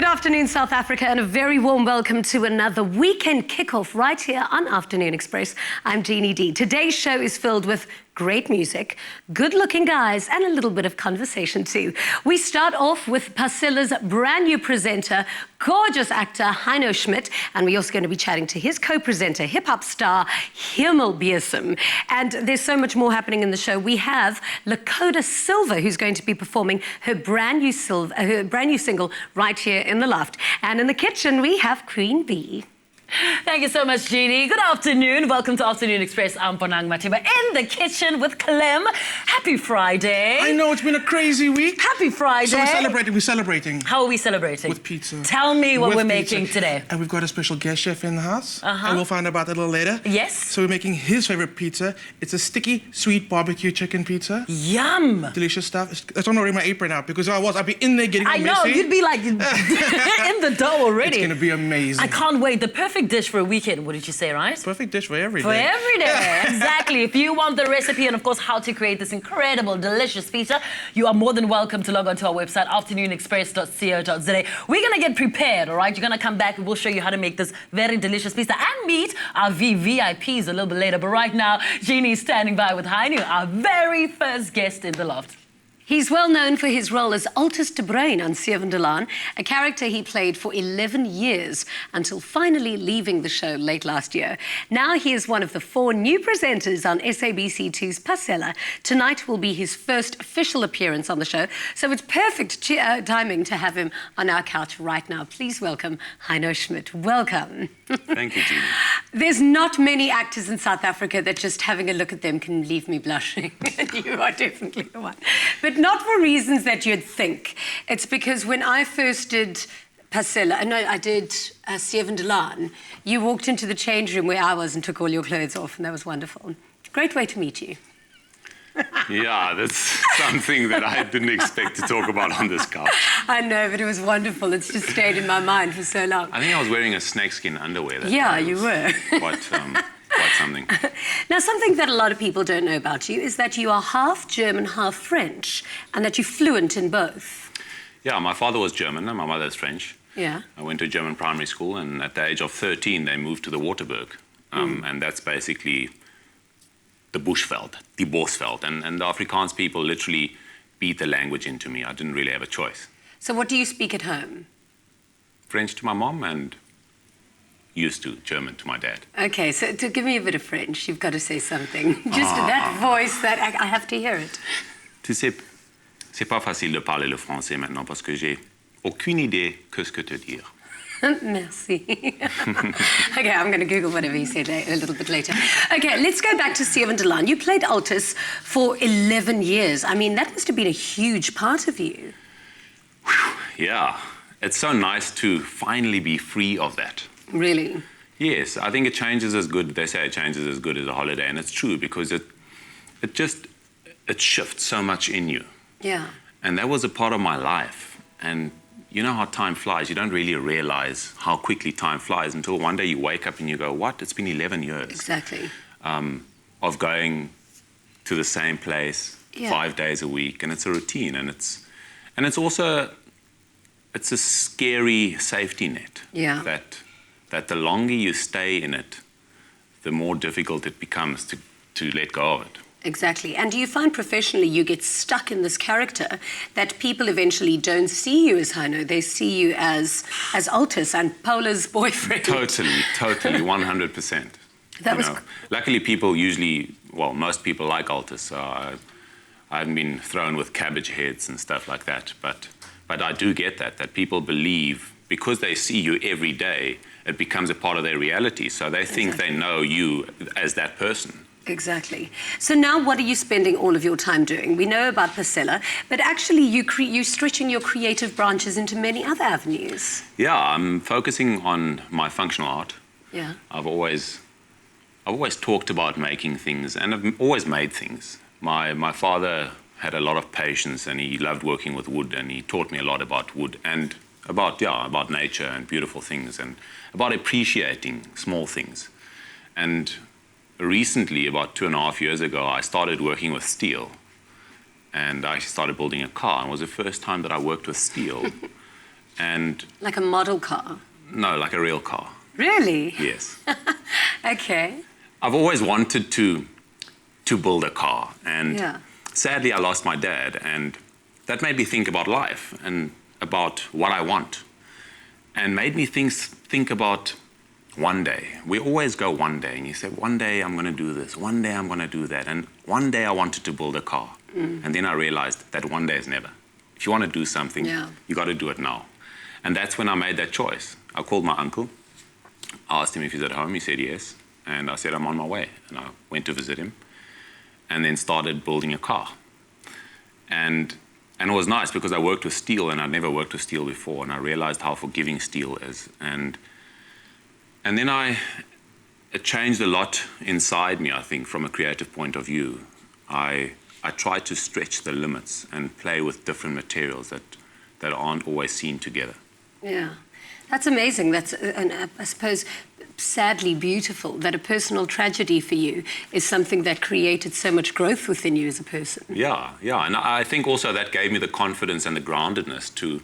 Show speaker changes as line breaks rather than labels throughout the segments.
afternoon, South Africa, and a very warm welcome to another weekend kickoff right here on Afternoon Express. I'm Jeannie D. Today's show is filled with great music, good-looking guys, and a little bit of conversation too. We start off with Pasella's brand new presenter, gorgeous actor Heino Schmitt, and we're also going to be chatting to his co-presenter, hip-hop star HemelBesem. And there's so much more happening in the show. We have Lakota Silva, who's going to be performing her brand new single right here in the loft. And in the kitchen, we have Queen Bee.
Thank you so much, Jeannie. Good afternoon. Welcome to Afternoon Express. I'm Bonang Matiba in the kitchen with Clem. Happy Friday.
I know, it's been a crazy week.
Happy Friday.
So we're celebrating.
How are we celebrating?
With pizza.
Tell me what
With
we're
pizza.
making today.
And we've got a special guest chef in the house. And we'll find out about that a little later.
Yes.
So we're making his favorite pizza. It's a sticky, sweet barbecue chicken pizza.
Yum.
Delicious stuff. That's why I'm not wearing my apron out, because if I'd be in there getting all messy.
I know, you'd be like in the dough already.
It's going to be amazing.
I can't wait. The perfect dish for a weekend. What did you say, right?
Perfect dish for every day.
For every day, exactly. If you want the recipe and, of course, how to create this incredible, delicious pizza, you are more than welcome to log on to our website, afternoonexpress.co.za. We're going to get prepared, all right? You're going to come back and we'll show you how to make this very delicious pizza and meet our VVIPs a little bit later. But right now, Jeannie's standing by with Heino, our very first guest in the loft.
He's well known for his role as Altus de Bruin on Laan, a character he played for 11 years until finally leaving the show late last year. Now he is one of the 4 new presenters on SABC2's Pasella. Tonight will be his first official appearance on the show, so it's perfect timing to have him on our couch right now. Please welcome Heino Schmitt. Welcome.
Thank you, Jeannie.
There's not many actors in South Africa that just having a look at them can leave me blushing. You are definitely the one. But not for reasons that you'd think. It's because when I first did Pasella, no, I did Laan, you walked into the change room where I was and took all your clothes off, and that was wonderful. Great way to meet you.
Yeah, that's something that I didn't expect to talk about on this couch.
I know, but it was wonderful. It's just stayed in my mind for so long.
I think I was wearing a snakeskin underwear.
Yeah, you were.
Quite something.
Now, something that a lot of people don't know about you is that you are half German, half French, and that you're fluent in both.
Yeah, my father was German and my mother is French.
Yeah.
I went to German primary school, and at the age of 13, they moved to the Waterberg. And that's basically the Bushveld, die Bosveld. And the Afrikaans people literally beat the language into me. I didn't really have a choice.
So what do you speak at home?
French to my mom and used to German to my dad.
Okay, so to give me a bit of French, you've got to say something. Just that voice, that I have to hear it.
Tu sais, c'est pas facile de parler le français maintenant parce que j'ai aucune idée que ce que te dire.
Merci. Okay, I'm going to Google whatever you said a little bit later. Okay, let's go back to Laan. You played Altus for 11 years. I mean, that must have been a huge part of you.
Yeah, it's so nice to finally be free of that.
Really?
Yes, I think a change is as good, they say a change is as good as a holiday, and it's true because it shifts so much in you.
Yeah.
And that was a part of my life. And you know how time flies. You don't really realize how quickly time flies until one day you wake up and you go, what? It's been 11 years.
Exactly.
Of going to the same place 5 days a week, and it's a routine, and it's also a scary safety net.
Yeah.
That the longer you stay in it, the more difficult it becomes to let go of it.
Exactly. And do you find professionally you get stuck in this character that people eventually don't see you as Heino? They see you as Altus and Paula's boyfriend.
Totally, 100%. Luckily, people usually, well, most people like Altus, so I haven't been thrown with cabbage heads and stuff like that. But I do get that people believe, because they see you every day, it becomes a part of their reality. So they think they know you as that person.
Exactly. So now what are you spending all of your time doing? We know about Pasella, but actually you're stretching your creative branches into many other avenues.
Yeah, I'm focusing on my functional art.
Yeah.
I've always talked about making things, and I've always made things. My father had a lot of patience, and he loved working with wood, and he taught me a lot about wood and about nature and beautiful things, and about appreciating small things. And recently, about 2.5 years ago, I started working with steel, and I started building a car. And it was the first time that I worked with steel. And
Like a model car?
no, like a real car.
Really?
Yes.
Okay.
I've always wanted to build a car, and
Yeah.
sadly I lost my dad, and that made me think about life and about what I want, and made me think about one day. We always go one day, and you say, one day I'm going to do this, one day I'm going to do that, and one day I wanted to build a car. And then I realized that one day is never. If you want to do something,
Yeah.
you got to do it now. And that's when I made that choice. I called my uncle, asked him if he's at home, he said yes, and I said I'm on my way, and I went to visit him, and then started building a car. And it was nice because I worked with steel, and I'd never worked with steel before, and I realized how forgiving steel is. And then it changed a lot inside me, I think, from a creative point of view. I tried to stretch the limits and play with different materials that aren't always seen together.
Yeah. That's amazing. That's, I suppose, sadly beautiful that a personal tragedy for you is something that created so much growth within you as a person.
Yeah. And I think also that gave me the confidence and the groundedness to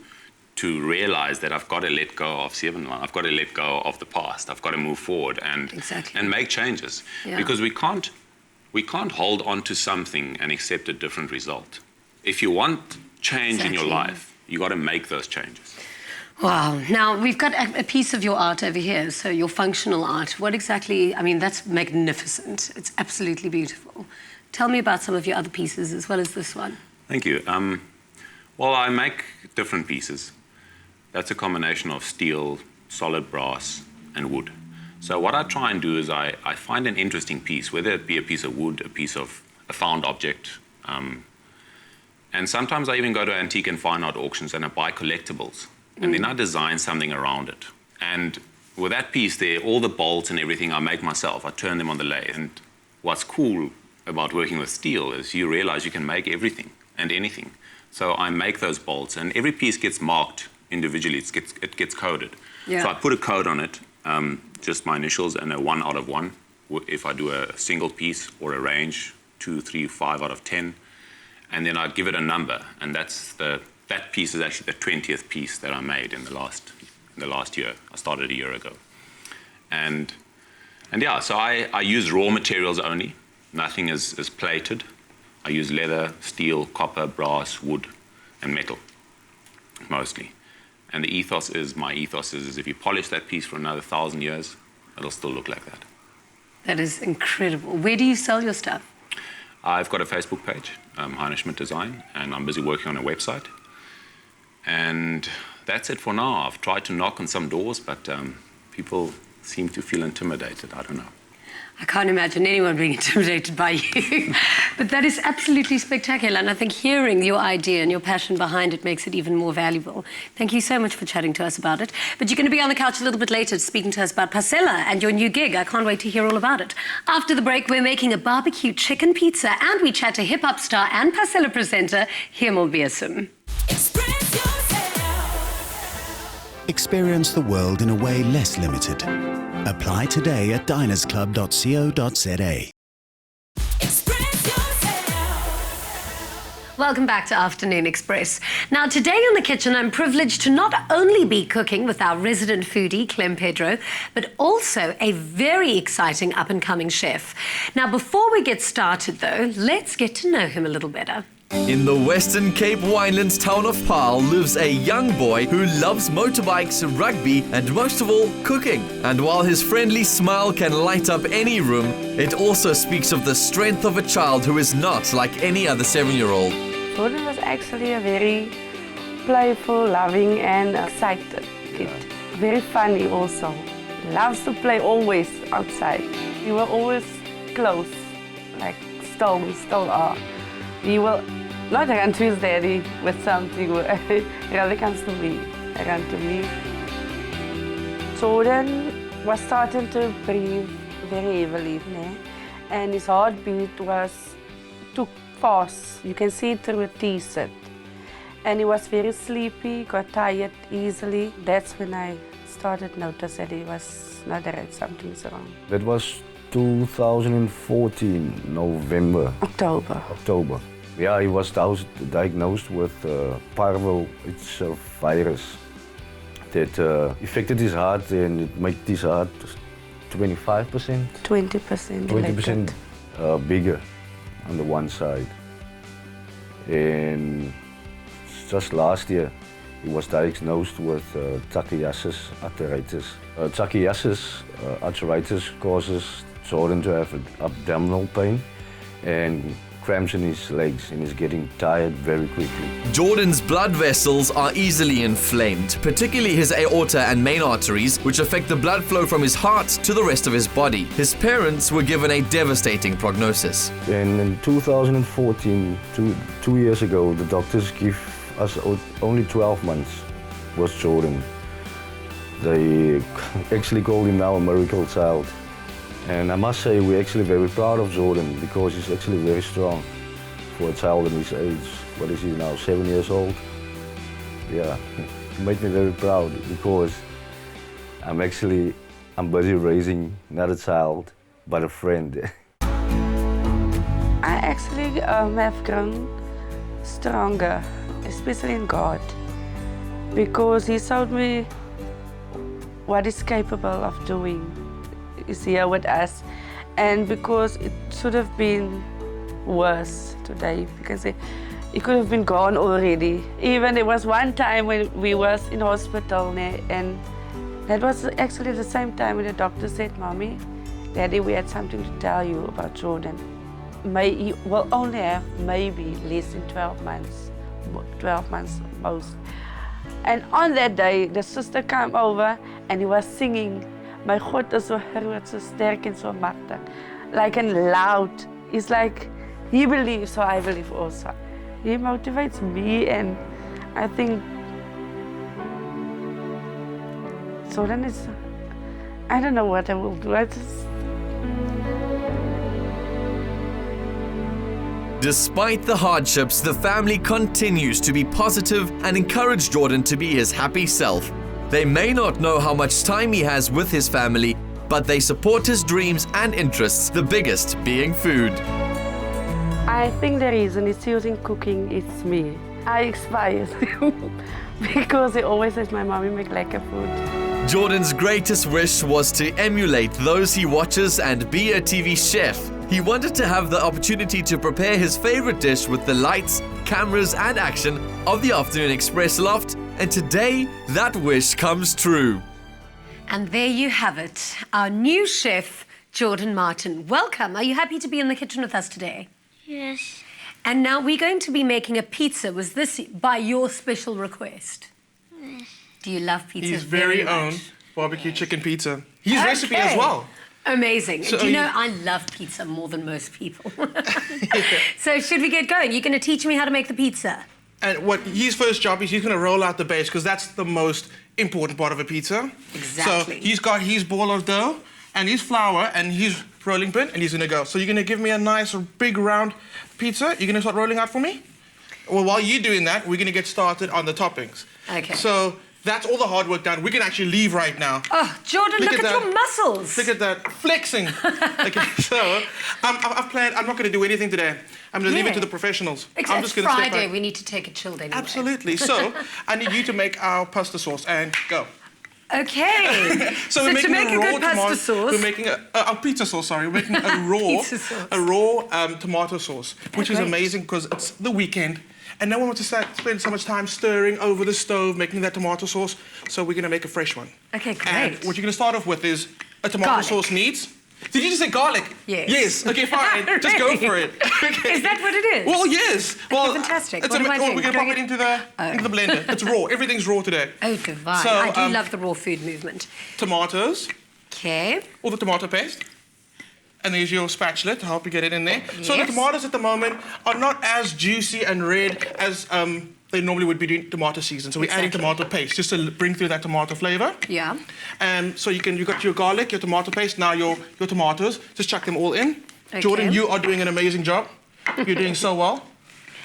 realize that I've got to let go of 7 Laan. I've got to let go of the past. I've got to move forward and make changes.
Yeah.
Because we can't hold on to something and accept a different result. If you want change in your life, you got to make those changes.
Wow. Now, we've got a piece of your art over here, so your functional art. What exactly, I mean, that's magnificent. It's absolutely beautiful. Tell me about some of your other pieces as well as this one.
Thank you. Well, I make different pieces. That's a combination of steel, solid brass, and wood. So what I try and do is I find an interesting piece, whether it be a piece of wood, a piece of a found object, and sometimes I even go to antique and fine art auctions and I buy collectibles. And then I design something around it. And with that piece there, all the bolts and everything I make myself. I turn them on the lathe. And what's cool about working with steel is you realize you can make everything and anything. So I make those bolts, and every piece gets marked individually. It gets coded.
Yeah.
So I put a code on it, just my initials and a 1 out of 1. If I do a single piece or a range, 2, 3, 5 out of 10. And then I give it a number, and that piece is actually the 20th piece that I made in the last year. I started a year ago. And yeah, so I use raw materials only. Nothing is plated. I use leather, steel, copper, brass, wood, and metal, mostly. And my ethos is if you polish that piece for another 1,000 years, it'll still look like that.
That is incredible. Where do you sell your stuff?
I've got a Facebook page, Heino Schmitt Design, and I'm busy working on a website. And that's it for now. I've tried to knock on some doors, but people seem to feel intimidated. I don't know.
I can't imagine anyone being intimidated by you. But that is absolutely spectacular. And I think hearing your idea and your passion behind it makes it even more valuable. Thank you so much for chatting to us about it. But you're going to be on the couch a little bit later speaking to us about Pasella and your new gig. I can't wait to hear all about it. After the break, we're making a barbecue chicken pizza and we chat to hip-hop star and Pasella presenter HemelBesem.
Experience the world in a way less limited. Apply today at dinersclub.co.za.
Welcome back to Afternoon Express. Now, today in the kitchen, I'm privileged to not only be cooking with our resident foodie, Clem, but also a very exciting up-and-coming chef. Now, before we get started, though, let's get to know him a little better.
In the Western Cape Winelands town of Paarl lives a young boy who loves motorbikes, rugby, and most of all, cooking. And while his friendly smile can light up any room, it also speaks of the strength of a child who is not like any other 7-year-old.
Jordan was actually a very playful, loving, and excited kid. Very funny also. Loves to play always outside. We were always close, like we still are. He will not run to his daddy with something, he rather comes to me, run to me. Jordan was starting to breathe very heavily, and his heartbeat was too fast. You can see it through a T-shirt. And he was very sleepy, got tired easily. That's when I started noticing that he was not right, something's wrong.
That was 2014, November. October. Yeah, he was diagnosed with parvo. It's a virus. that affected his heart and it made his heart 25%.
20%.
20% bigger on the one side. And just last year, he was diagnosed with Takayasu arthritis. Takayasu arthritis causes Jordan to have abdominal pain and cramps in his legs, and he's getting tired very quickly.
Jordan's blood vessels are easily inflamed, particularly his aorta and main arteries, which affect the blood flow from his heart to the rest of his body. His parents were given a devastating prognosis.
And in 2014, two years ago, the doctors give us only 12 months with Jordan. They actually call him now a miracle child. And I must say we're actually very proud of Jordan because he's actually very strong for a child in his age. What is he now, 7 years old? Yeah, it made me very proud because I'm busy raising not a child, but a friend.
I actually have grown stronger, especially in God, because He showed me what He's capable of doing. Is here with us, and because it should have been worse today, you can say it could have been gone already. Even there was one time when we was in hospital, and that was actually the same time when the doctor said, "Mommy, Daddy, we had something to tell you about Jordan. He will only have maybe less than 12 months most." And on that day, the sister came over and he was singing, "My God is so groot, so sterk en so machtig." Like and loud. It's like he believes, so I believe also. He motivates me, and I think so then it's, I don't know what I will do.
Despite the hardships, the family continues to be positive and encourage Jordan to be his happy self. They may not know how much time he has with his family, but they support his dreams and interests, the biggest being food.
I think the reason he's using cooking is me. I inspire him because he always says, "My mommy make lekker food."
Jordan's greatest wish was to emulate those he watches and be a TV chef. He wanted to have the opportunity to prepare his favorite dish with the lights, cameras, and action of the Afternoon Express loft. And today, that wish comes true.
And there you have it, our new chef, Jordan Martin. Welcome. Are you happy to be in the kitchen with us today?
Yes.
And now we're going to be making a pizza. Was this by your special request?
Yes.
Do you love pizza?
His very own barbecue chicken pizza. His recipe as well.
Amazing.
So
do you know, I love pizza more than most people. So should we get going? You're going to teach me how to make the pizza?
And what his first job is, he's going to roll out the base because that's the most important part of a pizza.
Exactly.
So he's got his ball of dough and his flour and his rolling pin, and he's going to go. So you're going to give me a nice big round pizza. You're going to start rolling out for me? Well, while you're doing that, we're going to get started on the toppings.
Okay.
So that's all the hard work done. We can actually leave right now.
Oh, Jordan, look at your muscles.
Look at that, flexing. Okay, so I've planned, I'm not going to do anything today. I'm going to leave it to the professionals.
Except
I'm just going to step
Friday,
back.
we need to take it chilled anyway.
Absolutely. So I need you to make our pasta sauce and go.
Okay.
So we're
to
making
make a good pasta sauce.
We're making a pizza sauce. Sorry, we're making a raw, tomato sauce, which is amazing because it's the weekend. And no one wants to spend so much time stirring over the stove, making that tomato sauce. So we're going to make a fresh one.
Okay, great.
And what you're going to start off with is a tomato sauce needs... Did you just say garlic?
Yes.
Yes. Okay, fine.
Really?
Just go for it. Okay.
Is that what it is?
Well, yes. Well,
fantastic.
It's
What am I doing?
we're going to pop it into the blender. It's raw. Everything's raw today.
Oh, divine.
So,
I do love the raw food movement.
Tomatoes.
Okay.
All the tomato paste. And there's your spatula to help you get it in there.
Yes.
So the tomatoes at the moment are not as juicy and red as they normally would be doing tomato season. So we're adding tomato paste just to bring through that tomato flavor.
Yeah.
So you've got your garlic, your tomato paste, now your tomatoes. Just chuck them all in.
Okay.
Jordan, you are doing an amazing job. You're doing so well.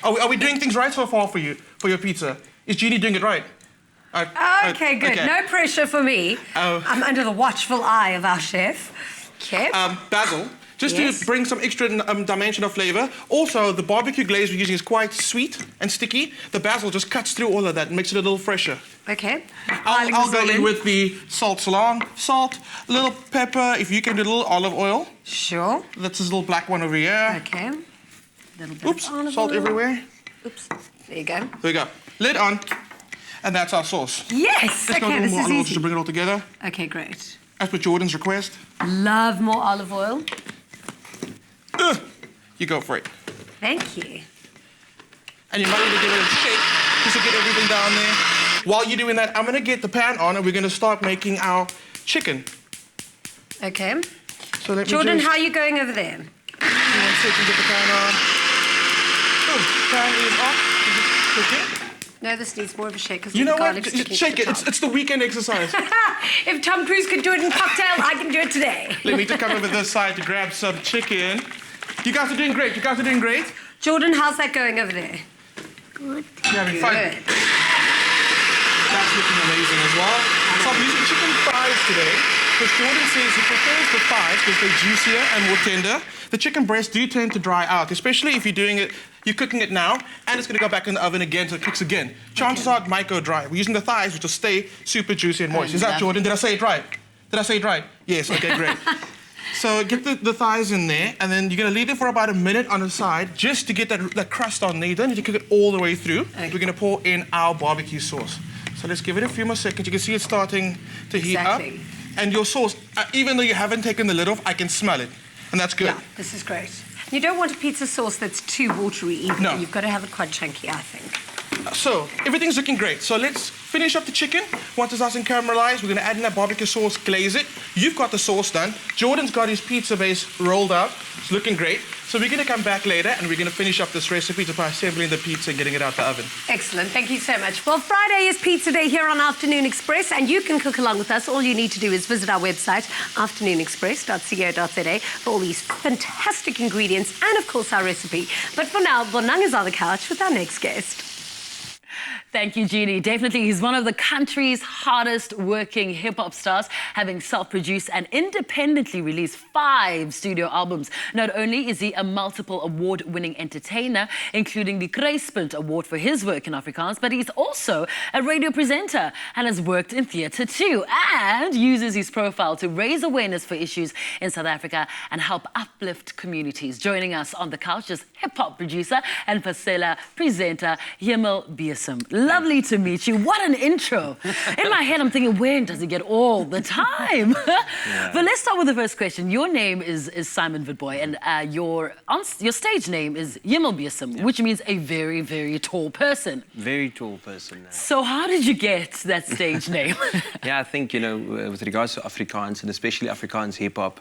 Are we doing things right so far for you, for your pizza? Is Jeannie doing it right?
Okay, good.
Okay.
No pressure for me. I'm under the watchful eye of our chef. Okay.
Basil, just to bring some extra dimension of flavor. Also, the barbecue glaze we're using is quite sweet and sticky. The basil just cuts through all of that and makes it a little fresher.
Okay.
I'll go in with the salt Laan. Salt, a little pepper, if you can do a little olive oil.
Sure.
That's this little black one over here.
Okay. Little bit
Oops,
of olive
salt
oil.
everywhere.
Oops. There you go.
There we go. Lid on. And that's our sauce.
Yes.
Let's go
Okay,
do
this
more
is
olive oil just
easy.
to bring it all together.
Okay, great.
As per Jordan's request.
Love more olive oil.
You go for it.
Thank you.
And you might need to give it a shake just to get everything down there. While you're doing that, I'm going to get the pan on and we're going to start making our chicken.
Okay.
So let
Jordan,
me just...
how are you going over there?
1 second, get the pan on. Boom, pan is off. Cooking.
No, this needs more of a shake because
You know
the
what?
garlic's
Just
sticking
shake
to the
it.
top.
It's the weekend exercise.
If Tom Cruise could do it in cocktail, I can do it today.
Let me just come over this side to grab some chicken. You guys are doing great. You guys are doing great.
Jordan, how's that going over there?
You're having fun.
Good.
That's looking amazing as well. So I'm using chicken thighs today because Jordan says he prefers the thighs because they're juicier and more tender. The chicken breasts do tend to dry out, especially if you're doing it, you're cooking it now, and it's going to go back in the oven again so it cooks again. Chances are it might go dry. We're using the thighs, which will stay super juicy and moist. Is that Jordan? Did I say it right? Did I say it right? Yes, okay, great. So get the thighs in there, and then you're going to leave it for about a minute on the side just to get that crust on there. You don't need to cook it all the way through.
Okay. We're
We're going to pour in our barbecue sauce. So let's give it a few more seconds. You can see it starting to heat up.
Exactly.
And your sauce, even though you haven't taken the lid off, I can smell it. And that's good.
Yeah, this is great. You don't want a pizza sauce that's too watery either.
No.
You've got to have it quite chunky, I think.
So, everything's looking great. So let's finish up the chicken. Once it's nice and caramelized, we're going to add in that barbecue sauce, glaze it. You've got the sauce done. Jordan's got his pizza base rolled out. It's looking great. So we're going to come back later and we're going to finish up this recipe by assembling the pizza and getting it out the oven.
Excellent, thank you so much. Well, Friday is Pizza Day here on Afternoon Express, and you can cook along with us. All you need to do is visit our website, afternoonexpress.co.za, for all these fantastic ingredients and, of course, our recipe. But for now, Bonang is on the couch with our next guest.
Thank you, Jeannie. Definitely, he's one of the country's hardest working hip-hop stars, having self-produced and independently released 5 studio albums. Not only is he a multiple award-winning entertainer, including the Greyspunt Award for his work in Afrikaans, but he's also a radio presenter and has worked in theatre too, and uses his profile to raise awareness for issues in South Africa and help uplift communities. Joining us on the couch is hip-hop producer and Pasella presenter HemelBesem. Lovely to meet you. What an intro. In my head, I'm thinking, when does he get all the time? But let's start with the first question. Your name is Simon Witboy, and your stage name is HemelBesem, which means a very, very tall person.
Very tall person.
So how did you get that stage name?
Yeah, I think, you know, with regards to Afrikaans, and especially Afrikaans hip-hop,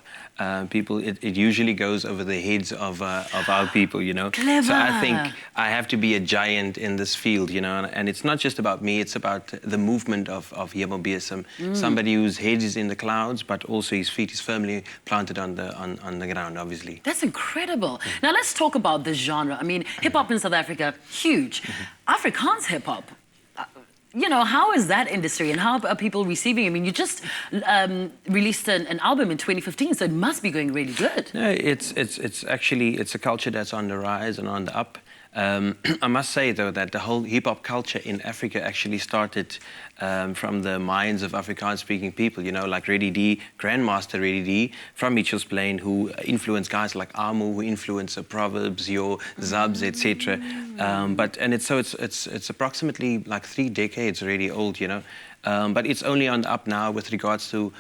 people, it usually goes over the heads of our people, you know.
Clever.
So I think I have to be a giant in this field, you know, and it's not just about me, it's about the movement of HemelBesem, somebody whose head is in the clouds, but also his feet is firmly planted on the ground, obviously.
That's incredible. Now let's talk about this genre. I mean, hip-hop in South Africa, huge. Afrikaans hip-hop, you know, how is that industry and how are people receiving it? I mean, you just released an album in 2015, so it must be going really good.
No, it's actually a culture that's on the rise and on the up. I must say, though, that the whole hip-hop culture in Africa actually started from the minds of Afrikaans-speaking people, you know, like Reddy D, Grandmaster Reddy D from Mitchell's Plain, who influenced guys like Amu, who influenced Proverbs, Yo, Zubs, etc. It's approximately like 3 decades already old, you know. But it's only on the up now with regards to,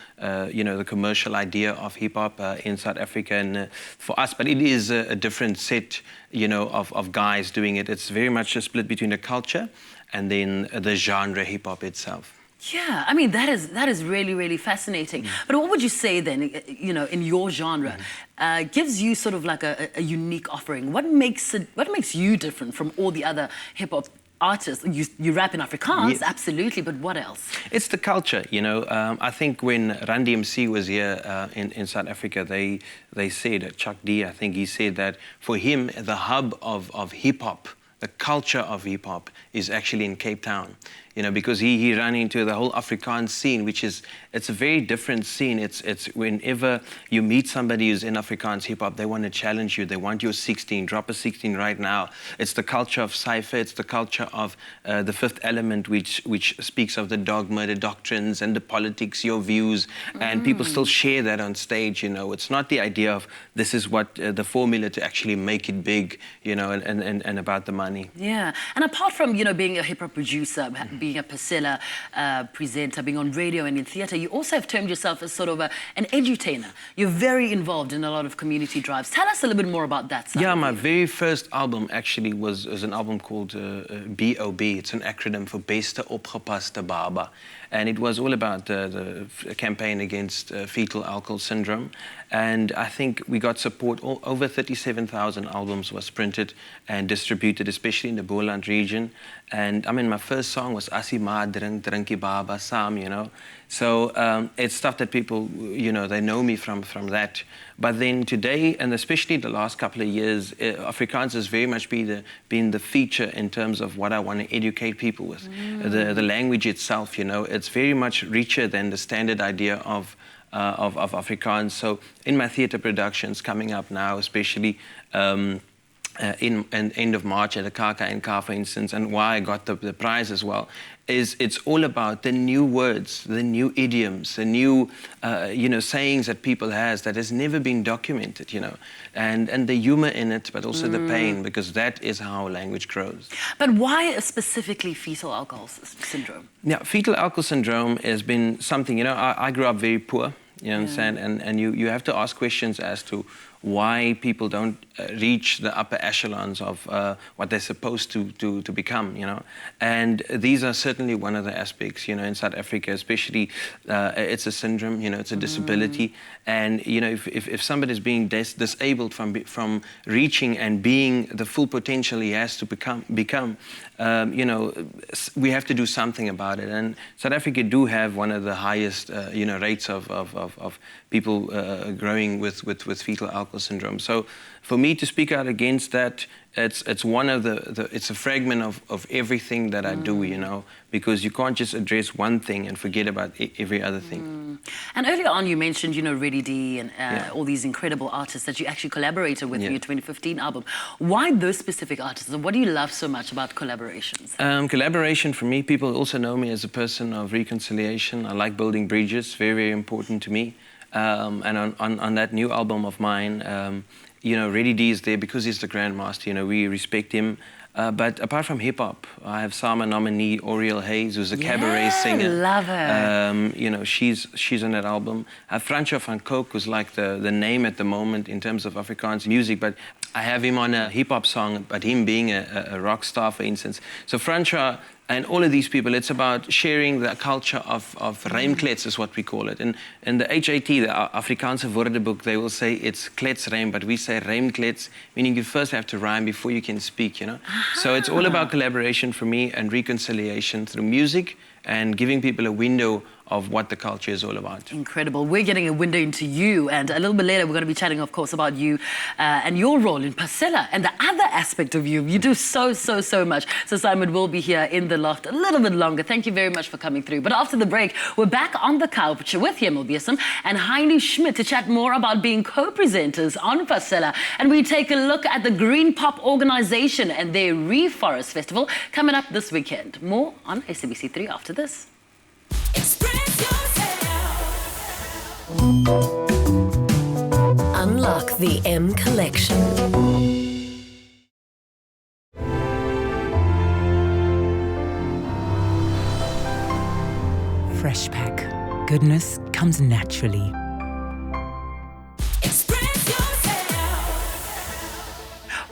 you know, the commercial idea of hip-hop in South Africa and for us. But it is a different set, you know, of guys doing it. It's very much a split between the culture and then the genre hip-hop itself.
Yeah, I mean, that is really, really fascinating. But what would you say then, you know, in your genre, gives you sort of like a unique offering? What makes you different from all the other hip-hop artists? You rap in Afrikaans,
Yes.
Absolutely, but what else?
It's the culture, you know. I think when Run DMC was here in South Africa, they said, Chuck D, I think he said that for him, the hub of hip-hop, the culture of hip-hop is actually in Cape Town. you know, because he ran into the whole Afrikaans scene, which is, it's a very different scene. It's whenever you meet somebody who's in Afrikaans hip-hop, they want to challenge you. They want your 16, drop a 16 right now. It's the culture of cypher. It's the culture of the Fifth Element, which speaks of the dogma, the doctrines, and the politics, your views, and people still share that on stage, you know. It's not the idea of this is what the formula to actually make it big, you know, and about the money.
Yeah, and apart from, you know, being a hip-hop producer, being a Pasella presenter, being on radio and in theatre, you also have termed yourself as sort of an edutainer. You're very involved in a lot of community drives. Tell us a little bit more about that side.
Yeah, my very first album actually was an album called BOB. It's an acronym for Beste Opgepaste Baba. And it was all about the campaign against fetal alcohol syndrome. And I think we got support. Over 37,000 albums was printed and distributed, especially in the Boland region. And I mean, my first song was Asima Drinkie Baba Sam, you know. So it's stuff that people, you know, they know me from that. But then today, and especially the last couple of years, Afrikaans has very much been the feature in terms of what I want to educate people with. The language itself, you know, it's very much richer than the standard idea of Afrikaans. So in my theatre productions coming up now, especially in end of March at the KAK&K, for instance, and why I got the prize as well, is it's all about the new words, the new idioms, the new, you know, sayings that people has never been documented, you know, and the humor in it, but also the pain, because that is how language grows.
But why specifically fetal alcohol syndrome?
Yeah, fetal alcohol syndrome has been something, you know, I grew up very poor, you understand, and you have to ask questions as to why people don't reach the upper echelons of what they're supposed to become, you know. And these are certainly one of the aspects, you know, in South Africa, especially it's a syndrome, you know, it's a disability. And, you know, if somebody is being disabled from reaching and being the full potential he has to become, you know, we have to do something about it. And South Africa do have one of the highest, you know, rates of people growing with fetal alcohol syndrome. So for me to speak out against that, it's one of it's a fragment of everything that I do, you know, because you can't just address one thing and forget about every other thing.
And earlier on you mentioned, you know, Reddy D and all these incredible artists that you actually collaborated with in your 2015 album. Why those specific artists, and what do you love so much about collaborations?
Collaboration, for me, people also know me as a person of reconciliation. I like building bridges, very, very important to me. And on that new album of mine, you know, Reddy D is there because he's the Grandmaster, you know, we respect him. But apart from hip-hop, I have Sama nominee Oriel Hayes, who's a cabaret singer.
Love her.
You know, she's on that album. I have Francois van Coke, who's like the name at the moment in terms of Afrikaans music, but I have him on a hip-hop song, but him being a rock star, for instance. So Francois and all of these people, it's about sharing the culture of rijmklets, is what we call it. And in the HAT, the Afrikaanse Woordeboek, they will say it's kletsrijm, but we say rijmklets, meaning you first have to rhyme before you can speak, you know. So it's all about collaboration for me and reconciliation through music and giving people a window of what the culture is all about.
Incredible. We're getting a window into you, and a little bit later we're going to be chatting, of course, about you and your role in Pasella and the other aspect of you. You do so much. So Simon will be here in the loft a little bit longer. Thank you very much for coming through. But after the break, we're back on the couch with HemelBesem and Heino Schmitt to chat more about being co-presenters on Pasella. And we take a look at the Greenpop organization and their Reforest Festival coming up this weekend. More on SABC3 after this.
Unlock the M Collection.
Fresh Pack. Goodness comes naturally.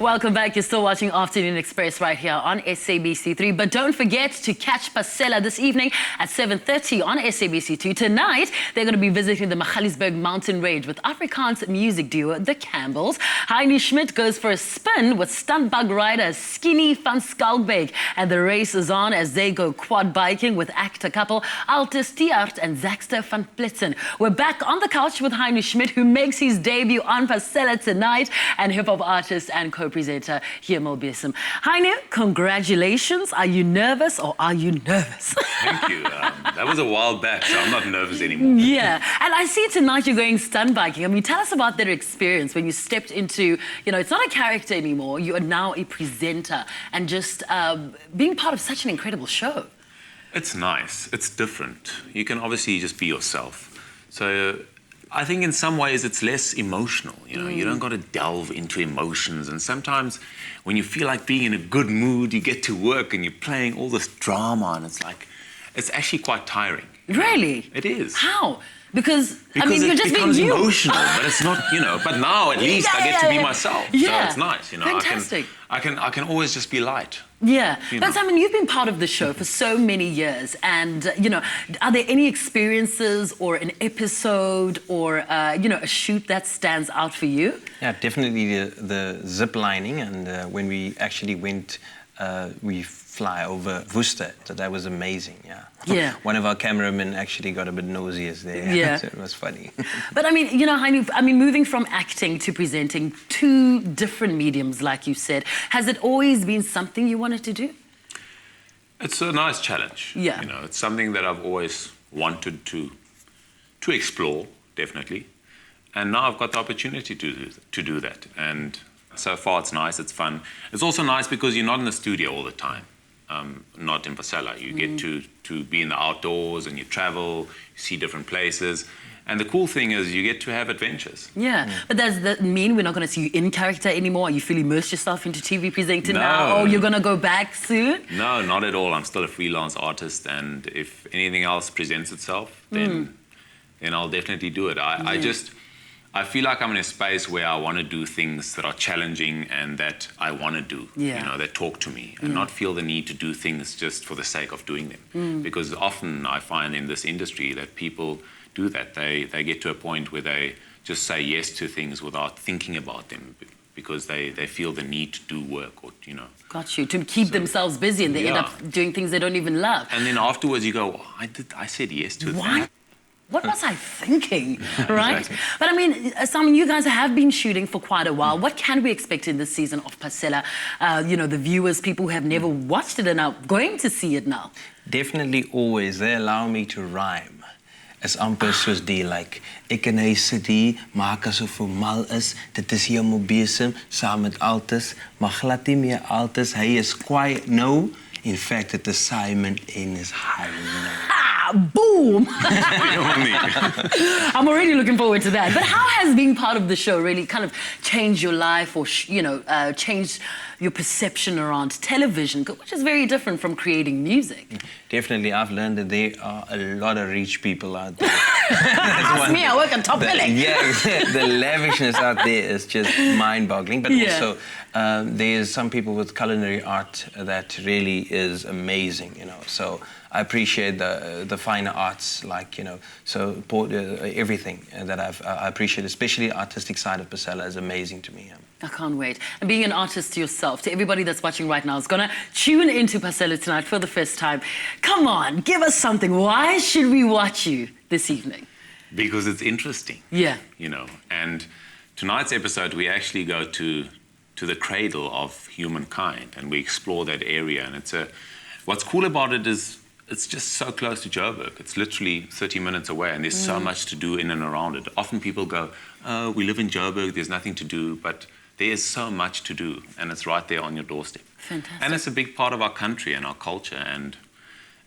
Welcome back. You're still watching Afternoon Express right here on SABC3. But don't forget to catch Pasella this evening at 7:30 on SABC2. Tonight, they're going to be visiting the Magaliesberg Mountain Range with Afrikaans music duo The Campbells. Heino Schmitt goes for a spin with stuntbug rider Skinny van Skalkbeek. And the race is on as they go quad biking with actor couple Altus and Zaxter van Plitzen. We're back on the couch with Heino Schmitt, who makes his debut on Pasella tonight, and hip-hop artist and co-presenter co-presenter, HemelBesem. Heino, congratulations. Are you nervous or are you nervous?
Thank you. That was a while back, so I'm not nervous anymore.
Yeah, and I see tonight you're going stunt biking. I mean, tell us about that experience when you stepped into, it's not a character anymore. You are now a presenter and just being part of such an incredible show.
It's nice. It's different. You can obviously just be yourself. So I think in some ways it's less emotional. You don't got to delve into emotions. And sometimes when you feel like being in a good mood, you get to work and you're playing all this drama, and it's actually quite tiring.
Really?
It is.
How? Because I mean, you're just being
becomes
you.
emotional, but it's not, but now at least I get to be myself.
Yeah.
So it's nice,
Fantastic.
I can always just be light.
Yeah, but I mean, you've been part of the show for so many years, and are there any experiences or an episode or a shoot that stands out for you?
Yeah, definitely the zip lining, and when we actually went, we fly over Worcester, so that was amazing.
Yeah.
One of our cameramen actually got a bit nauseous there.
Yeah.
So it was funny.
But I mean, Heino, moving from acting to presenting, two different mediums, like you said, has it always been something you wanted to do?
It's a nice challenge.
Yeah.
It's something that I've always wanted to explore, definitely. And now I've got the opportunity to do that. And so far it's nice, it's fun. It's also nice because you're not in the studio all the time. Not in Pasella. You get to be in the outdoors and you travel, you see different places. And the cool thing is you get to have adventures.
Yeah, but does that mean we're not going to see you in character anymore? Are you feel immersed yourself into TV presenting now? Or you're going to go back soon?
No, not at all. I'm still a freelance artist, and if anything else presents itself, then I'll definitely do it. I feel like I'm in a space where I want to do things that are challenging and that I want to do, that talk to me, and not feel the need to do things just for the sake of doing them. Because often I find in this industry that people do that. They get to a point where they just say yes to things without thinking about them because they feel the need to do work or,
Got you, to keep themselves busy, and they end up doing things they don't even love.
And then afterwards you go, I said yes to that.
What was I thinking, right?
Exactly.
But I mean, Simon, you guys have been shooting for quite a while. What can we expect in this season of Pasella? The viewers, people who have never watched it and are going to see it now.
Definitely always. They allow me to rhyme. Is amper soos die, like, ek en hy sit hier, maak asof hy mal is, dit is HemelBesem, saam met Altus, maar glad nie meer Altus, hy is quiet nou, in fact, it is Simon en is Heino.
Boom! I'm already looking forward to that. But how has being part of the show really kind of changed your life or, changed your perception around television, which is very different from creating music?
Definitely, I've learned that there are a lot of rich people out there.
Ask me, I work on top billing.
Yeah, the lavishness out there is just mind-boggling. But also, there's some people with culinary art that really is amazing, So I appreciate the finer arts, like, everything that I appreciate, especially the artistic side of Pasella is amazing to me.
I can't wait. And being an artist yourself, to everybody that's watching right now is going to tune into Pasella tonight for the first time. Come on, give us something. Why should we watch you this evening?
Because it's interesting.
Yeah.
And tonight's episode, we actually go to the cradle of humankind and we explore that area. And what's cool about it is it's just so close to Joburg. It's literally 30 minutes away and there's so much to do in and around it. Often people go, oh, we live in Joburg, there's nothing to do, but there is so much to do and it's right there on your doorstep.
Fantastic.
And it's a big part of our country and our culture and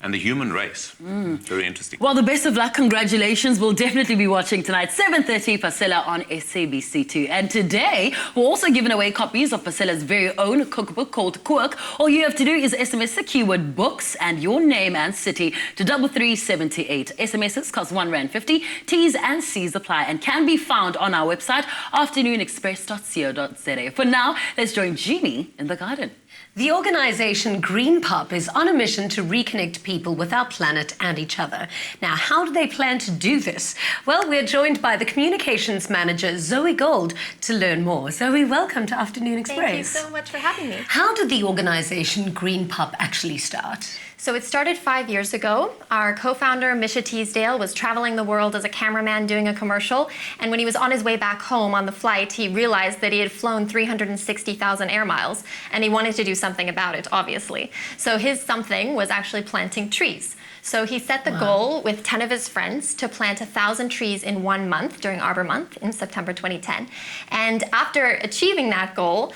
the human race. Very interesting.
Well, the best of luck. Congratulations. We'll definitely be watching tonight, 7:30, Pasella on SABC2. And today, we're also giving away copies of Pasella's very own cookbook called Cook. All you have to do is SMS the keyword books and your name and city to 3378. SMSs cost R1.50. T's and C's apply and can be found on our website, afternoonexpress.co.za. For now, let's join Jeannie in the garden.
The organisation Greenpop is on a mission to reconnect people with our planet and each other. Now, how do they plan to do this? Well, we're joined by the communications manager, Zoe Gold, to learn more. Zoe, welcome to Afternoon Express.
Thank you so much for having me.
How did the organisation Greenpop actually start?
So it started 5 years ago. Our co-founder, Misha Teasdale, was traveling the world as a cameraman doing a commercial. And when he was on his way back home on the flight, he realized that he had flown 360,000 air miles. And he wanted to do something about it, obviously. So his something was actually planting trees. So he set the goal with 10 of his friends to plant 1,000 trees in 1 month during Arbor Month in September 2010. And after achieving that goal,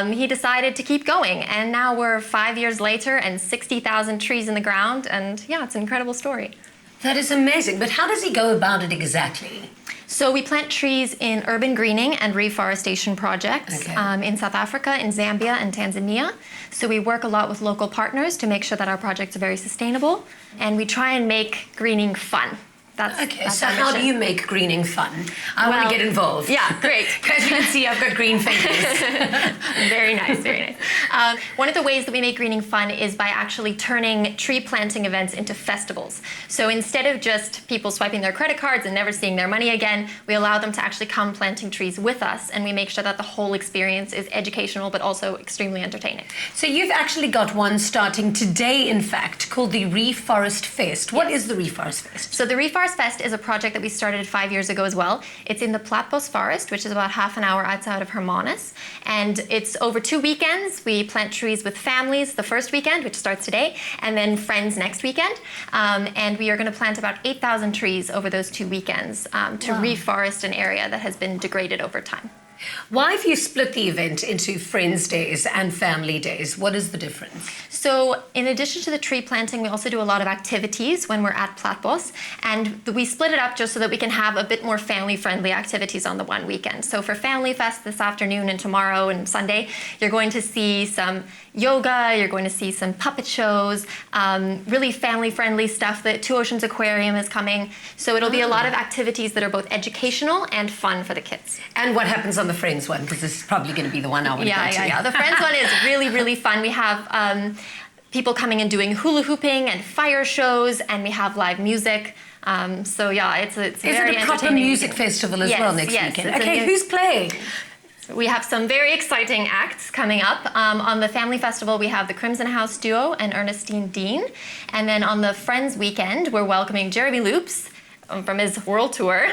he decided to keep going. And now we're 5 years later and 60,000 trees in the ground. And yeah, it's an incredible story.
That is amazing. But how does he go about it exactly?
So we plant trees in urban greening and reforestation projects in South Africa, in Zambia, and Tanzania. So we work a lot with local partners to make sure that our projects are very sustainable, and we try and make greening fun. That's
so how do you make greening fun? I want to get involved.
Yeah, great.
As you can see, I've got green fingers.
Very nice, very nice. One of the ways that we make greening fun is by actually turning tree planting events into festivals. So instead of just people swiping their credit cards and never seeing their money again, we allow them to actually come planting trees with us, and we make sure that the whole experience is educational but also extremely entertaining.
So you've actually got one starting today, in fact, called the Reforest Fest. What is the Reforest Fest?
So the Reforest Fest is a project that we started 5 years ago as well. It's in the Platbos Forest, which is about half an hour outside of Hermanus. And it's over 2 weekends. We plant trees with families the first weekend, which starts today, and then friends next weekend. And we are going to plant about 8,000 trees over those 2 weekends to reforest an area that has been degraded over time.
Why have you split the event into Friends Days and Family Days? What is the difference?
So in addition to the tree planting, we also do a lot of activities when we're at Platbos. And we split it up just so that we can have a bit more family-friendly activities on the one weekend. So for Family Fest this afternoon and tomorrow and Sunday, you're going to see some yoga, you're going to see some puppet shows, really family-friendly stuff. The Two Oceans Aquarium is coming. So it'll be a lot of activities that are both educational and fun for the kids.
And what happens on the Friends one? Because this is probably going to be the one I want to go to.
Yeah. The Friends one is really, really fun. We have people coming and doing hula hooping and fire shows, and we have live music. So yeah, it's very entertaining.
Is it a proper music festival as well next weekend? Okay, who's playing?
We have some very exciting acts coming up. On the Family Festival, we have the Crimson House Duo and Ernestine Dean. And then on the Friends weekend, we're welcoming Jeremy Loops from his world tour.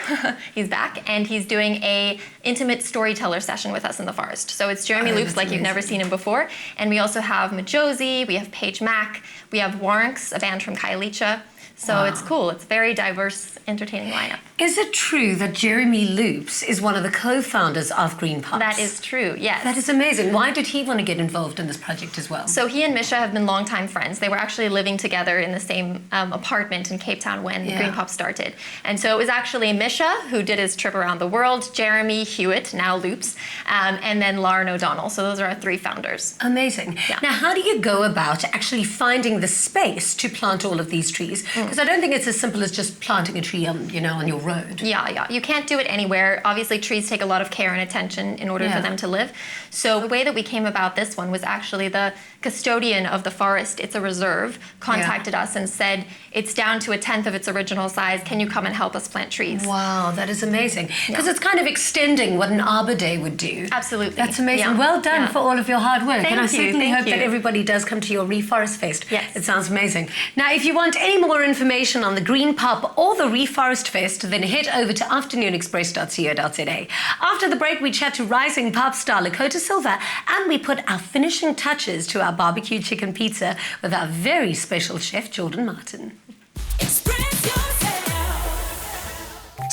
He's back, and he's doing a intimate storyteller session with us in the forest. So it's Jeremy Loops like you've never seen him before. And we also have Majosi, we have Paige Mack, we have Warnks, a band from Kailicha. So it's cool. It's a very diverse, entertaining lineup.
Is it true that Jeremy Loops is one of the co-founders of Greenpop?
That is true, yes.
That is amazing. Why did he want to get involved in this project as well?
So he and Misha have been longtime friends. They were actually living together in the same apartment in Cape Town when Greenpop started. And so it was actually Misha who did his trip around the world, Jeremy Hewitt, now Loops, and then Lauren O'Donnell. So those are our 3 founders.
Amazing. Yeah. Now, how do you go about actually finding the space to plant all of these trees? Because I don't think it's as simple as just planting a tree on your road.
Yeah. You can't do it anywhere. Obviously, trees take a lot of care and attention in order for them to live. So the way that we came about this one was actually the custodian of the forest, it's a reserve, contacted us and said, it's down to 1/10 of its original size. Can you come and help us plant trees?
Wow, that is amazing. Because it's kind of extending what an Arbor Day would do.
Absolutely.
That's amazing. Well done for all of your hard work.
Thank
and I
you.
certainly hope that everybody does come to your Reforest Fest.
Yes.
It sounds amazing. Now, if you want any more information on the Greenpop or the Reforest Fest, then head over to afternoonexpress.co.za. After the break, we chat to rising pop star Lakota Silva, and we put our finishing touches to our barbecue chicken pizza with our very special chef, Jordan Martin.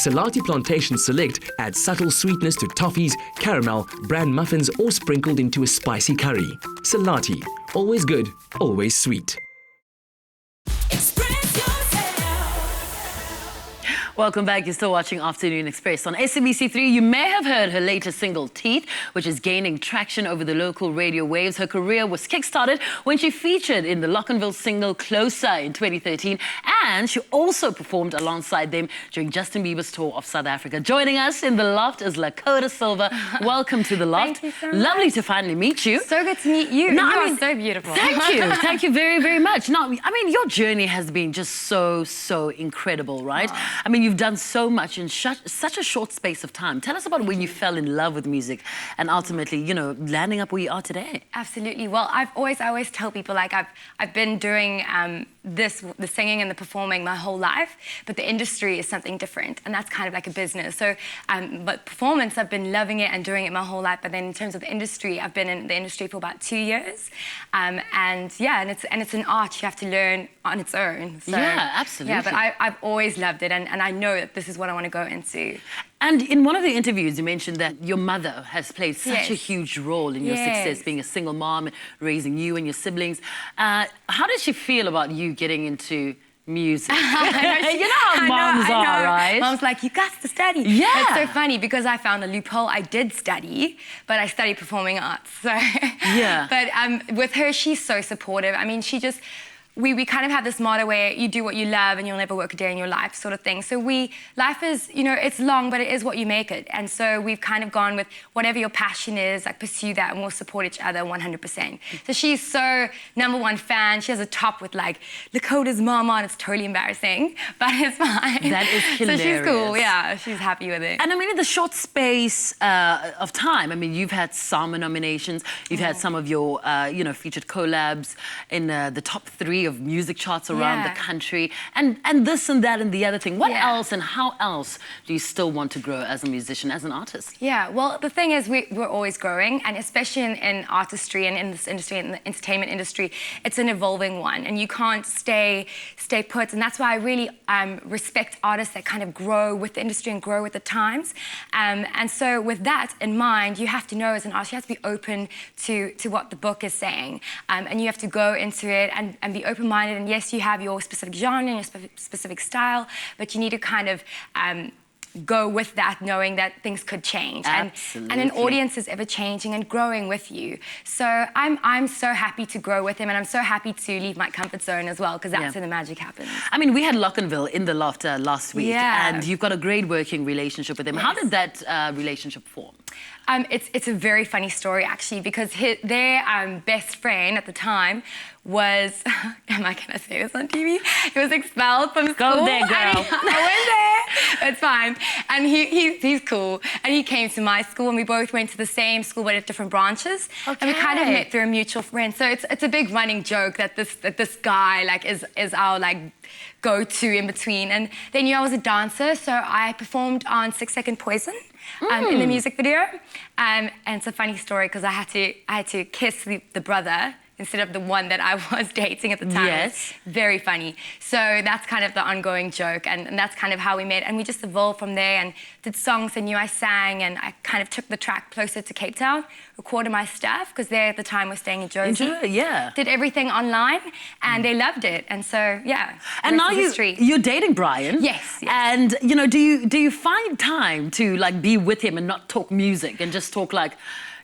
Salati Plantation Select adds subtle sweetness to toffees, caramel, bran muffins, or sprinkled into a spicy curry. Salati, always good, always sweet.
Welcome back. You're still watching Afternoon Express on SABC3. You may have heard her latest single, Teeth, which is gaining traction over the local radio waves. Her career was kickstarted when she featured in the Lockenville single Closer in 2013, and she also performed alongside them during Justin Bieber's tour of South Africa. Joining us in the loft is Lakota Silva. Welcome to the loft.
Thank you so much.
Lovely to finally meet you.
So good to meet you.
No,
you are so beautiful.
Thank you. Thank you very, very much. Now, I mean, your journey has been just so incredible, right? I mean, you've done so much in such a short space of time. Tell us about when you fell in love with music and ultimately, you know, landing up where you are today.
Absolutely. Well, I always tell people, like, I've been doing the singing and the performing my whole life, but the industry is something different, and that's kind of like a business. So, but performance, I've been loving it and doing it my whole life. But then in terms of the industry, I've been in the industry for about 2 years, and yeah, and it's an art you have to learn on its own. So,
yeah, absolutely.
Yeah, but I've always loved it, and I know that this is what I want to go into.
And in one of the interviews, you mentioned that your mother has played such a huge role in your success, being a single mom, raising you and your siblings. How does she feel about you getting into music? You know how moms are, right?
Mom's like, you got to study.
Yeah.
It's so funny because I found a loophole. I did study, but I studied performing arts. So
yeah.
But with her, she's so supportive. I mean, she just... We kind of have this motto where you do what you love and you'll never work a day in your life, sort of thing. So life is, you know, it's long, but it is what you make it. And so we've kind of gone with whatever your passion is, like pursue that, and we'll support each other 100%. So she's so #1 fan. She has a top with like Lakota's mom on. It's totally embarrassing, but it's fine.
That is hilarious.
So she's cool, yeah. She's happy with it.
And I mean, in the short space of time, I mean, you've had SAMA nominations. You've had some of your, you know, featured collabs in the top 3 of music charts around the country, and this and that and the other thing. What else and how else do you still want to grow as a musician, as an artist?
Yeah, well, the thing is we're always growing, and especially in artistry and in this industry, in the entertainment industry, it's an evolving one, and you can't stay put, and that's why I really respect artists that kind of grow with the industry and grow with the times. And so with that in mind, you have to know as an artist, you have to be open to what the book is saying, and you have to go into it and be open-minded. And yes, you have your specific genre and your specific style, but you need to kind of go with that, knowing that things could change. And an audience is ever changing and growing with you. So I'm so happy to grow with him, and I'm so happy to leave my comfort zone as well, because that's where the magic happens.
I mean, we had Lockenville in the loft last week, and you've got a great working relationship with him. How did that relationship form?
It's a very funny story, actually, because their best friend at the time was, am I going to say this on TV? He was expelled from school.
Go there, girl.
I went there. It's fine. And he's cool. And he came to my school, and we both went to the same school, but at different branches.
Okay.
And we kind of met through a mutual friend. So it's a big running joke that this guy like is our like go-to in between. And they knew I was a dancer, so I performed on 6 Second Poison. In the music video, and it's a funny story because I had to kiss the brother instead of the one that I was dating at the time.
Yes.
Very funny. So that's kind of the ongoing joke, and that's kind of how we met. And we just evolved from there and did songs I knew I sang, and I kind of took the track closer to Cape Town, recorded my stuff, because they at the time were staying in Joburg.
Yeah.
Did everything online, and they loved it. And so, yeah.
And now you're dating Brian.
Yes.
And, you know, do you find time to, like, be with him and not talk music and just talk, like,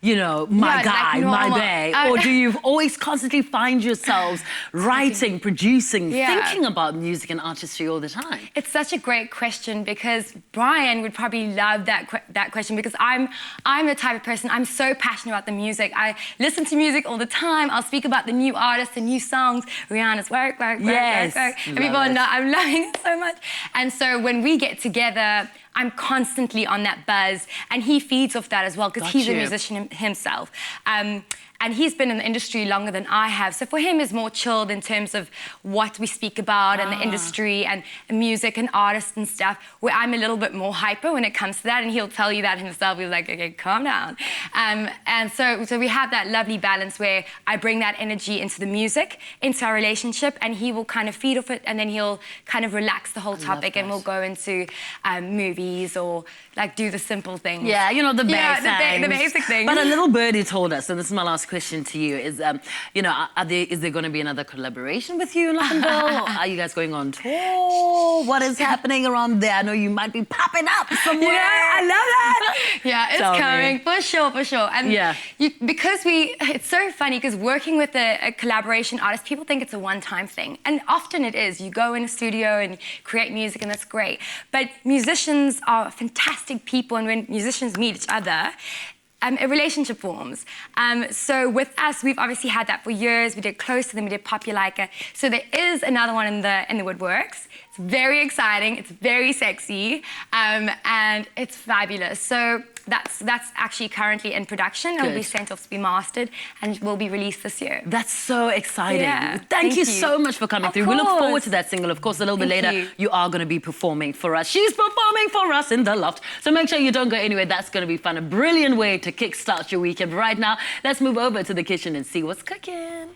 you know, my guy, like my bae? Or do you always constantly find yourselves writing, producing, thinking about music and artistry all the time?
It's such a great question, because Brian would probably love that question, because I'm the type of person, I'm so passionate about the music. I listen to music all the time. I'll speak about the new artists and new songs. Rihanna's work. And people know I'm loving it so much. And so when we get together, I'm constantly on that buzz, and he feeds off that as well, because he's a musician himself. And he's been in the industry longer than I have. So for him, it's more chilled in terms of what we speak about and the industry and music and artists and stuff, where I'm a little bit more hyper when it comes to that. And he'll tell you that himself. He's like, okay, calm down. And so we have that lovely balance where I bring that energy into the music, into our relationship, and he will kind of feed off it, and then he'll kind of relax the whole topic, and we'll go into movies or like do the simple things.
Yeah, you know, the
basic things.
But a little birdie told us, and this is my last question to you, is, you know, is there going to be another collaboration with you in Lockenville? Or are you guys going on tour? What is happening around there? I know you might be popping up somewhere.
Yeah, I love that. Yeah, it's coming, for sure. And because it's so funny, because working with a collaboration artist, people think it's a one-time thing. And often it is. You go in a studio and create music, and that's great. But musicians are fantastic people, and when musicians meet each other, a relationship forms. So with us, we've obviously had that for years. We did Closer, then we did Pop You Like It. So there is another one in the woodworks. It's very exciting. It's very sexy, and it's fabulous. So that's actually currently in production. It will be sent off to be mastered and will be released this year.
That's so exciting.
Yeah,
Thank you so much for coming through. We look forward to that single. Of course, a little bit later, you are going to be performing for us. She's performing for us in the loft. So make sure you don't go anywhere. That's going to be fun. A brilliant way to kickstart your weekend. Right now, let's move over to the kitchen and see what's cooking.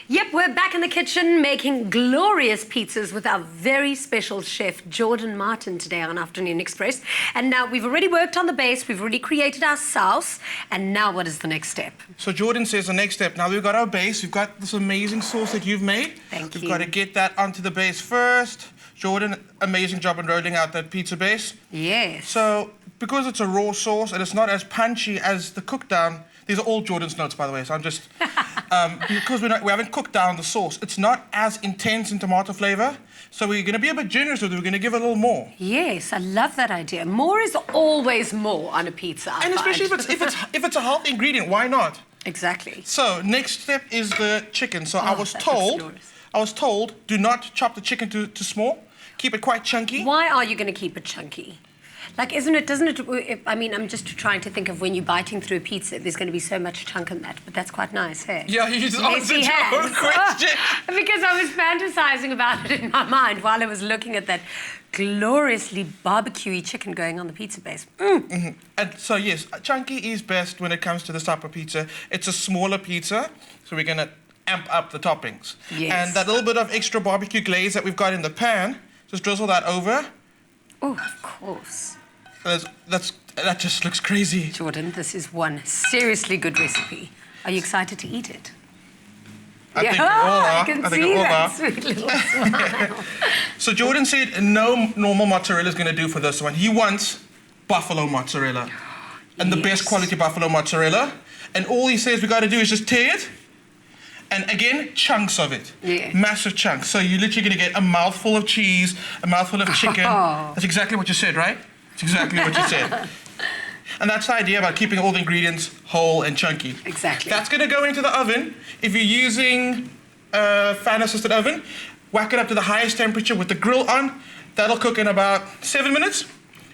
Yep, we're back in the kitchen making glorious pizzas with our very special chef, Jordan Martin, today on Afternoon Express. And now we've already worked on the base, we've already created our sauce, and now what is the next step?
So Jordan says the next step, now we've got our base, we've got this amazing sauce that you've made.
Thank you.
We've got to get that onto the base first. Jordan, amazing job in rolling out that pizza base.
Yes.
So, because it's a raw sauce and it's not as punchy as the cooked down, these are all Jordan's notes, by the way, so I'm just... because we haven't cooked down the sauce, it's not as intense in tomato flavor, so we're going to be a bit generous with it. We're going to give it a little more.
Yes, I love that idea. More is always more on a pizza. I
And especially
find.
if it's a healthy ingredient, why not?
Exactly.
So, next step is the chicken. So
Oh,
I was told, do not chop the chicken too small. Keep it quite chunky.
Why are you going to keep it chunky? Like, doesn't it, I mean, I'm just trying to think of when you're biting through a pizza, there's going to be so much chunk in that, but that's quite nice, hey?
Yeah, you just
Messy
answered your own
hands.
question.
Because I was fantasizing about it in my mind while I was looking at that gloriously barbecuey chicken going on the pizza base.
Mm-hmm. And so, yes, chunky is best when it comes to this type of pizza. It's a smaller pizza, so we're going to amp up the toppings.
Yes.
And that little bit of extra barbecue glaze that we've got in the pan, just drizzle that over.
Oh, of course.
That just looks crazy.
Jordan, this is one seriously good recipe. Are you excited to eat it?
I think we all are.
I can
I think
see
we all
that
are.
sweet little smile.
So Jordan said no normal mozzarella is going to do for this one. He wants buffalo mozzarella. And the best quality buffalo mozzarella. And all he says we got to do is just tear it. And again, chunks of it.
Yeah.
Massive chunks. So you're literally going to get a mouthful of cheese, a mouthful of chicken. That's exactly what you said, right? That's exactly what you said. And that's the idea about keeping all the ingredients whole and chunky.
Exactly.
That's going to go into the oven. If you're using a fan-assisted oven, whack it up to the highest temperature with the grill on. That'll cook in about 7 minutes.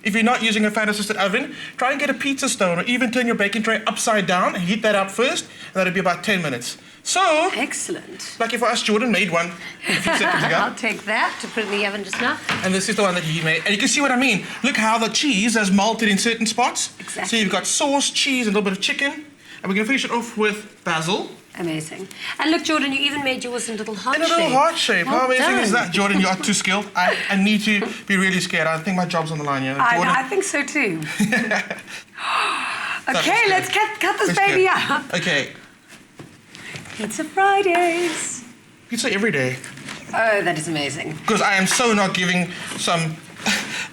If you're not using a fan-assisted oven, try and get a pizza stone or even turn your baking tray upside down and heat that up first. And that'll be about 10 minutes. So,
excellent.
Lucky for us, Jordan made one a few seconds ago.
I'll take that to put in the oven just now.
And this is the one that he made. And you can see what I mean. Look how the cheese has melted in certain spots.
Exactly.
So you've got sauce, cheese, and a little bit of chicken. And we're going to finish it off with basil.
Amazing. And look, Jordan, you even made yours in a little heart shape.
In a little heart shape.
Well
How amazing
done.
is that? Jordan, you are too skilled. I need to be really scared. I think my job's on the line here. Jordan.
I think so too. Okay, let's cut this baby up.
Okay.
Pizza Fridays.
Pizza every day.
Oh, that is amazing.
Because I am so not giving some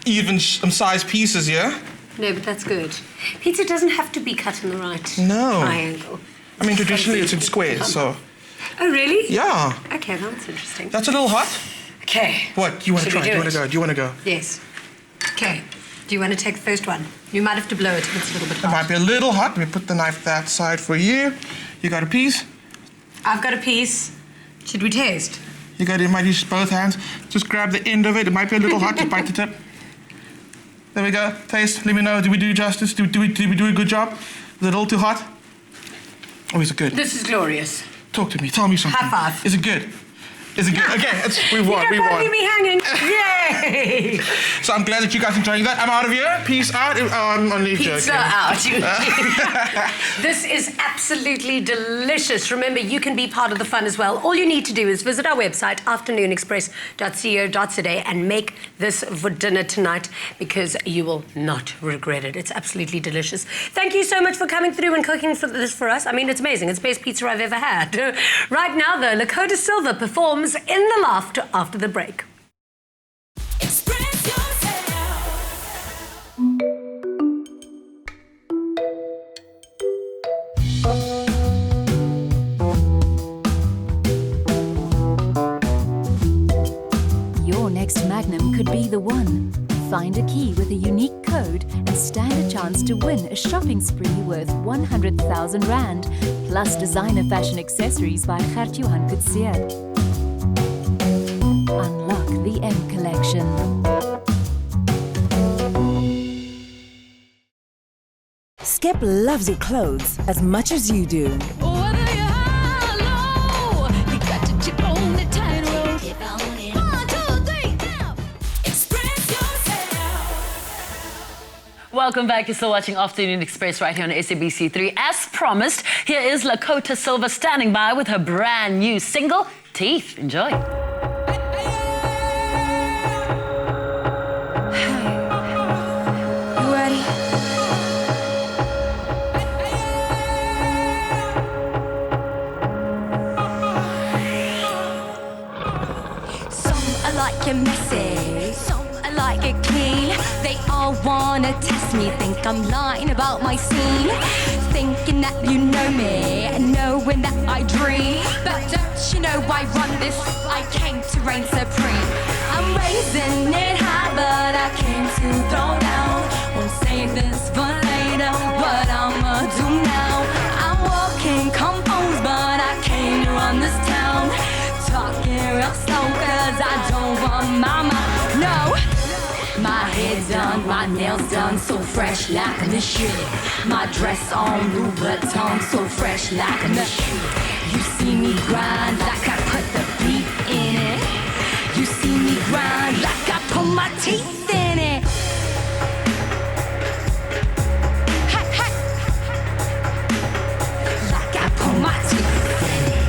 even size pieces here.
No, but that's good. Pizza doesn't have to be cut in the right triangle.
I mean, traditionally it's in squares, so...
Oh, really?
Yeah.
Okay, that's interesting.
That's a little hot.
Okay.
What? Do you want to
Should
try?
we
Do you want to go? Do you want to go?
Yes. Okay. Do you want to take the first one? You might have to blow it if it's a little bit
It
hot.
might be a little hot. Let me put the knife that side for you. You got a piece?
I've got a piece. Should we taste?
You got it. You might use both hands. Just grab the end of it. It might be a little hot. Just bite the tip. There we go. Taste. Let me know. Did we do justice? Did we do a good job? Was it a little too hot? Oh, is it good?
This is glorious.
Talk to me. Tell me something.
High five.
Is it good? Is it good? Okay, we won.
You
We
don't
won.
leave me hanging. Yay!
So I'm glad that you guys enjoying that. I'm out of here. Peace out. Oh, I'm only
Pizza
joking.
out. This is absolutely delicious. Remember, you can be part of the fun as well. All you need to do is visit our website, afternoonexpress.co.za, and make this for dinner tonight because you will not regret it. It's absolutely delicious. Thank you so much for coming through and cooking this for us. I mean, it's amazing. It's the best pizza I've ever had. Right now, though, Lakota Silva performs in the loft after the break.
Your next Magnum could be the one. Find a key with a unique code and stand a chance to win a shopping spree worth 100,000 Rand, plus designer fashion accessories by Gert-Johan Coetzee. Unlock the M Collection.
Skip loves your clothes as much as you do.
Welcome back. You're still watching Afternoon Express right here on SABC3. As promised, here is Lakota Silva standing by with her brand new single, Teeth. Enjoy.
You ready? Some I like it messy, some I like it clean. They all wanna test me, think I'm lying about my scene, thinking that you know me, knowing that I dream. But don't you know I run this? I came to reign supreme. I'm raising it high, but I came to throw down. Won't save this for later, what I'ma do now. I'm walking composed, but I came to run this town. Talking real slow, cause I don't want mama, no. My hair done, my nails done, so fresh like a machine. My dress on Louis Vuitton, so fresh like a machine. You see me grind like I put the beat in it. You see me grind like I put my teeth in it. Hey, hey. Like I put my teeth in it.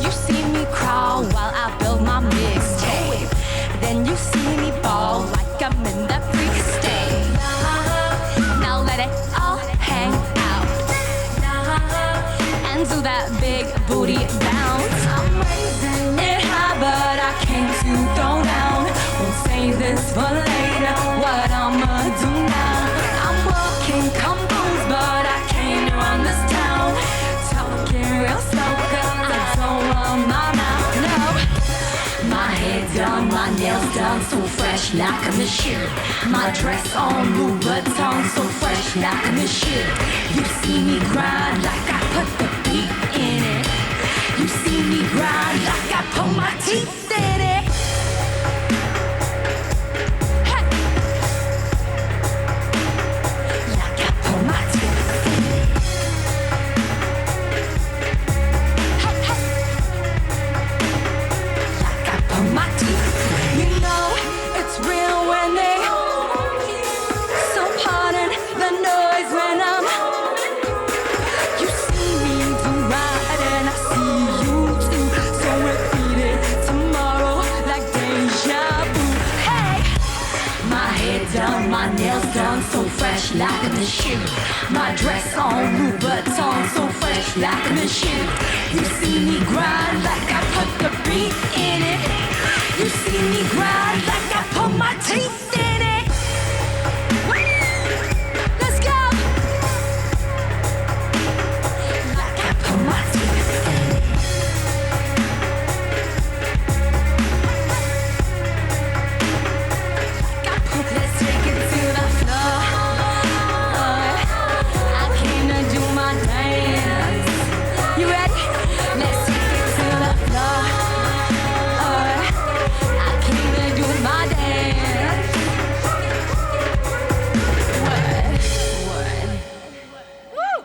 You see me crawl while I build my mixtape. Then you see me ball like I'm in that freak state. Now let it all hang out and do that big booty bounce. I'm raising it high, but I came to throw down. Won't save this for later, what I'ma do now. I'm walking composed, but I came to run this town. Talking real slow, cause I don't want my mouth, no. My hair done, my nails done, so fresh like a machine. My dress on Louis Vuitton, so fresh like a machine. You see me grind like I put the beat in it. You see me grind like I put my teeth in it. Hey. Like I put my teeth in it. My teeth, you know it's real when they so pardon the noise when I'm. You see me do right and I see you too, so repeat it tomorrow like deja vu. Hey, my hair done, my nails done, so fresh like a machine. My dress on Louis Vuitton, so fresh like a machine. You see me grind like I put the beat in it. You see me grind like I put my teeth in it. Let's go. Like I put my teeth in it. Like I put, let's take it to the floor. I came to do my dance. You ready? Let's take it to the floor. My dance. What? Woo!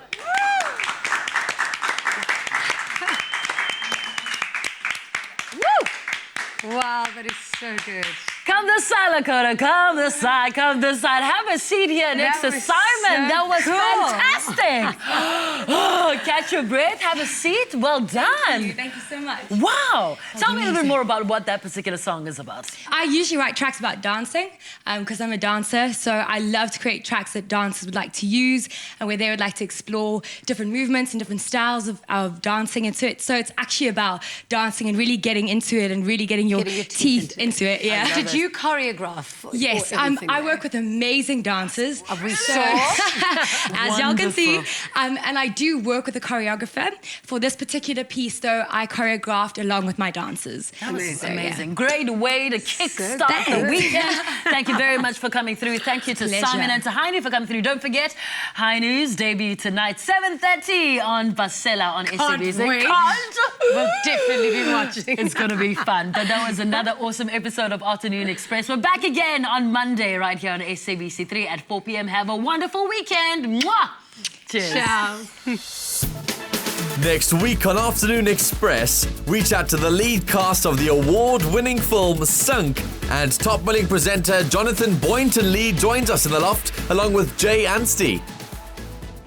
Woo! Wow, that is so good.
Come this side, Lakota. Come this side. Come this side. Have a seat here next to Simon. That was fantastic. Oh, catch your breath. Have a seat. Well done.
Thank you so much.
Wow. Tell me a little bit more about what that particular song is about.
I usually write tracks about dancing because I'm a dancer. So I love to create tracks that dancers would like to use and where they would like to explore different movements and different styles of dancing into it. So it's actually about dancing and really getting into it and really getting your teeth into it. Yeah.
do you choreograph?
Yes, I work with amazing dancers.
We
So,
saw.
as y'all can see, and I do work with a choreographer. For this particular piece, though, I choreographed along with my dancers.
That was
So,
amazing.
yeah.
Great way to kickstart the weekend. Thank you very much for coming through. Thank you to
Pleasure.
Simon and to Heino for coming through. Don't forget, Heinu's debut tonight, 7:30 on Pasella on SABC.
Wait. We'll definitely be watching.
It's going to be fun. But that was another awesome episode of Afternoon Express. We're back again on Monday right here on SABC3 at 4 p.m. Have a wonderful weekend. Mwah! Cheers.
Ciao.
Next week on Afternoon Express, we chat to the lead cast of the award-winning film Sunk, and top billing presenter Jonathan Boynton Lee joins us in the loft along with Jay Anstey.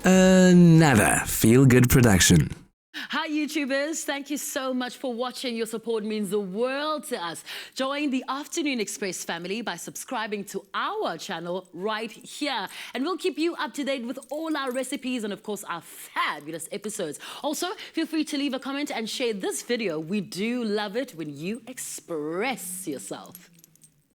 Another feel-good production.
Hi, YouTubers. Thank you so much for watching. Your support means the world to us. Join the Afternoon Express family by subscribing to our channel right here. And we'll keep you up to date with all our recipes and, of course, our fabulous episodes. Also, feel free to leave a comment and share this video. We do love it when you express yourself.